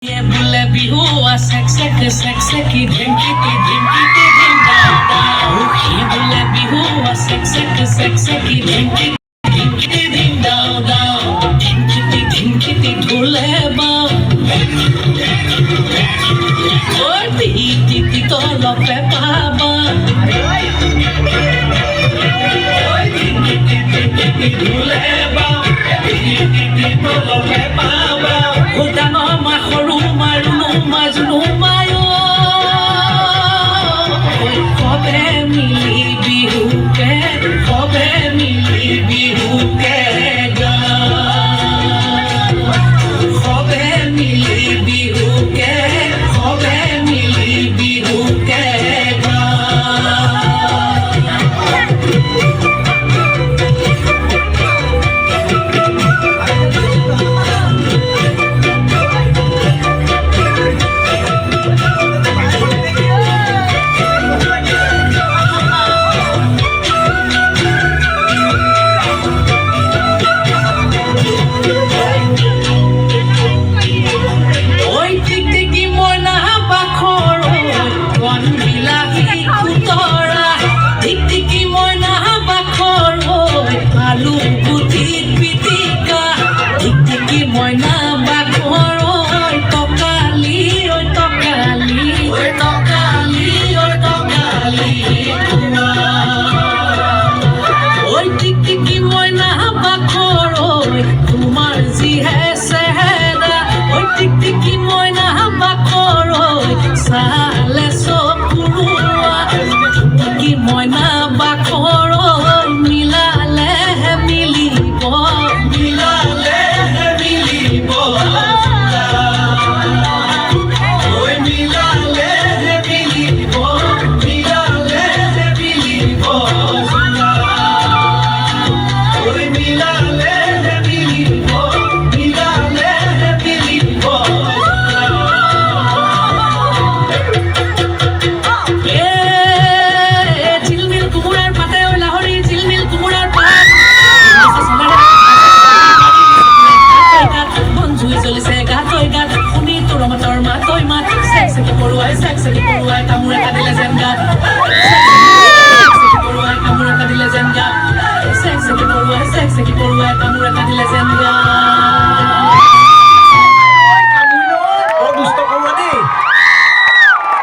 ये बुले बिहू सक सक सक सकी धिमकी धिमकी धिम दाओ ये बुले बिहू सक सक सक सकी धिमकी धिमकी धिम दाओ धिमकी ढोले बाओ और ती तो लपे पाबा धिमकी ढोले बाओ ती तो लपे पाबा उदानो माखरू मारुनु মাজनु মায়ো কবে মিলি বিহুকে কবে মিলি বিহুকে কবে মিলি বিহুকে কবে মিলি বিহুকে Sa